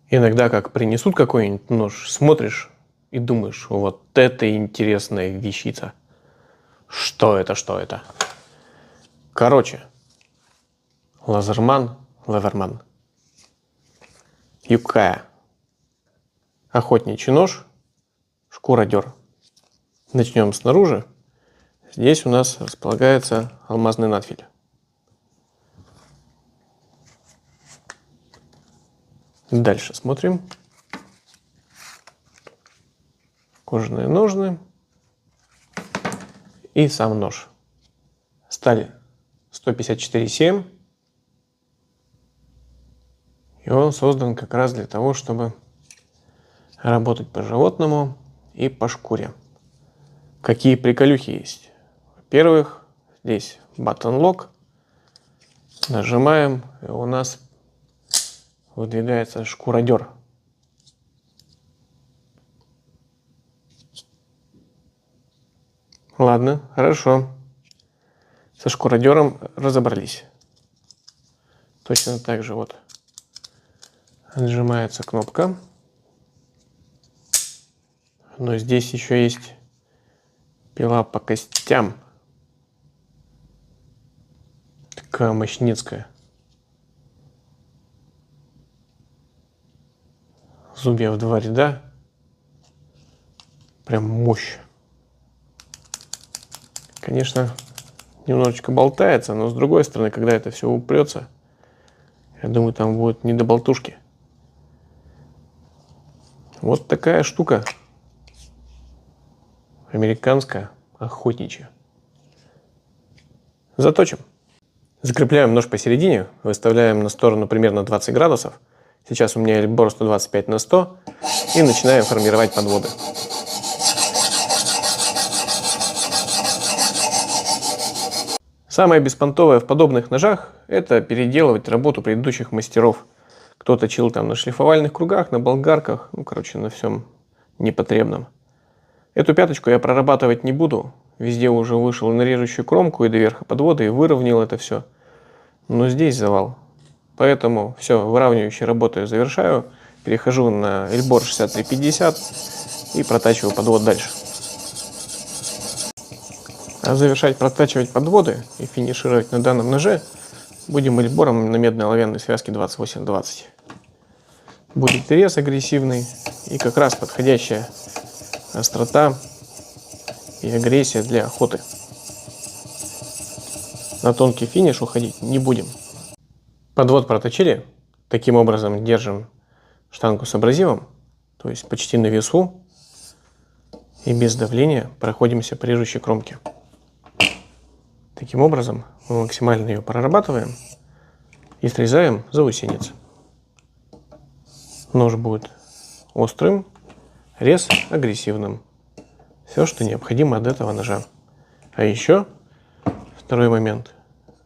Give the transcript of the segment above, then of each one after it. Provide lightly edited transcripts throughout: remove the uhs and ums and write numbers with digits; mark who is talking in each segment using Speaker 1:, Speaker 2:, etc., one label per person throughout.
Speaker 1: Иногда, как принесут какой-нибудь нож, смотришь и думаешь, вот это интересная вещица. Что это, что это? Короче, Лазерман. Юкая. Охотничий нож, шкуродер. Начнем снаружи. Здесь у нас располагается алмазный надфиль. Дальше смотрим. Кожаные ножны и сам нож. Сталь 154,7. И он создан как раз для того, чтобы работать по животному и по шкуре. Какие приколюхи есть? Во-первых, здесь button lock. Нажимаем, и у нас выдвигается шкуродер. Ладно, хорошо. Со шкуродером разобрались. Точно так же вот отжимается кнопка. Но здесь еще есть пила по костям. Такая мощницкая. Зубья в 2 ряда. Прям мощь. Конечно, немножечко болтается, но с другой стороны, когда это все упрется, я думаю, там будет не до болтушки. Вот такая штука. Американская, охотничья. Заточим. Закрепляем нож посередине, выставляем на сторону примерно 20 градусов. Сейчас у меня эльбор 125/100 и начинаем формировать подводы. Самое беспонтовое в подобных ножах – это переделывать работу предыдущих мастеров. Кто-то точил там на шлифовальных кругах, на болгарках, ну, короче, на всем непотребном. Эту пяточку я прорабатывать не буду. Везде уже вышел на режущую кромку и до верха подвода и выровнял это все. Но здесь завал. Поэтому все, выравнивающие работы я завершаю. Перехожу на эльбор 6350 и протачиваю подвод дальше. А завершать протачивать подводы и финишировать на данном ноже будем эльбором на медной оловянной связке 28-20. Будет рез агрессивный и как раз подходящая острота и агрессия для охоты. На тонкий финиш уходить не будем. Подвод проточили. Таким образом держим штангу с абразивом, то есть почти на весу, и без давления проходимся по режущей кромке. Таким образом мы максимально ее прорабатываем и срезаем заусенец. Нож будет острым, рез агрессивным. Все, что необходимо от этого ножа. А еще второй момент.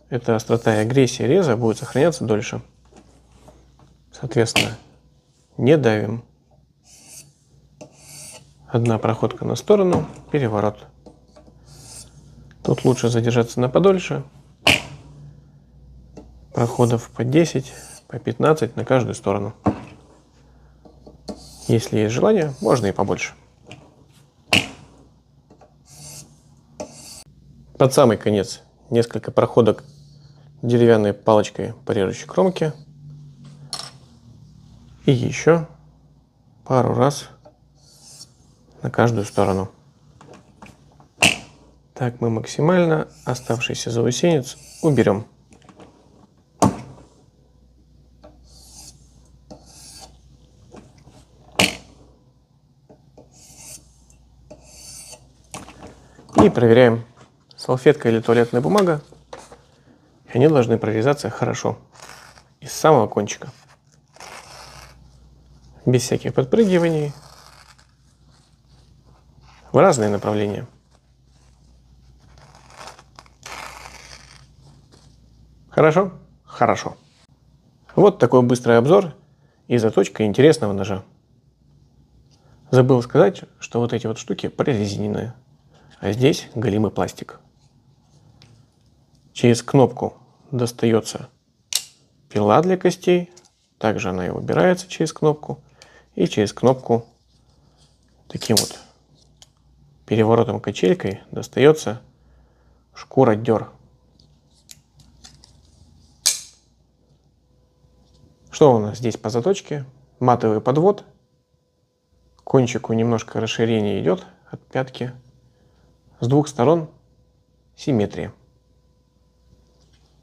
Speaker 1: Эта острота и агрессия реза будет сохраняться дольше. Соответственно, не давим. Одна проходка на сторону, переворот. Тут лучше задержаться на подольше. Проходов по 10, по 15 на каждую сторону. Если есть желание, можно и побольше. Под самый конец несколько проходок деревянной палочкой по режущей кромке. И еще пару раз на каждую сторону. Так мы максимально оставшийся заусенец уберем. И проверяем, салфетка или туалетная бумага. Они должны прорезаться хорошо. Из самого кончика. Без всяких подпрыгиваний. В разные направления. Хорошо? Хорошо. Вот такой быстрый обзор и заточка интересного ножа. Забыл сказать, что вот эти вот штуки прорезиненные, а здесь голимый пластик. Через кнопку достается пила для костей, Также она и убирается через кнопку. И через кнопку таким вот переворотом-качелькой достается шкура-дер. Что у нас здесь по заточке? Матовый подвод. Кончику немножко расширение идет от пятки. С двух сторон симметрия.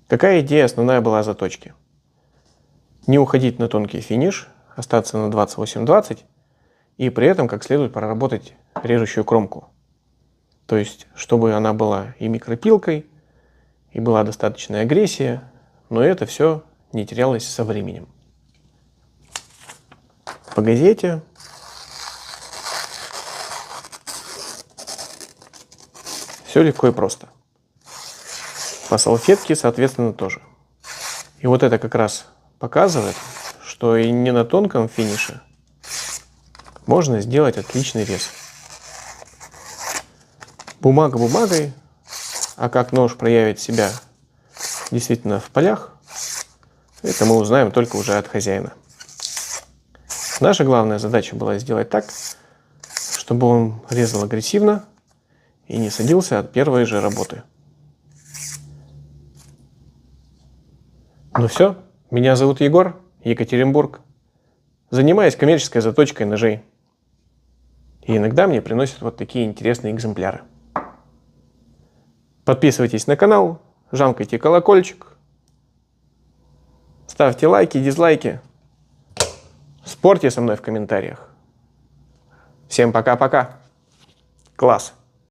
Speaker 1: Какая идея основная была заточки? Не уходить на тонкий финиш, остаться на 28-20 и при этом как следует проработать режущую кромку. То есть, чтобы она была и микропилкой, и была достаточная агрессия, но это все не терялось со временем. По газете все легко и просто. По салфетке, соответственно, тоже. И вот это как раз показывает, что и не на тонком финише можно сделать отличный рез. Бумага бумагой, а как нож проявит себя действительно в полях, это мы узнаем только уже от хозяина. Наша главная задача была сделать так, чтобы он резал агрессивно и не садился от первой же работы. Ну все, меня зовут Егор, Екатеринбург. Занимаюсь коммерческой заточкой ножей. И иногда мне приносят вот такие интересные экземпляры. Подписывайтесь на канал, жамкайте колокольчик, ставьте лайки, дизлайки, спорьте со мной в комментариях. Всем пока-пока. Класс!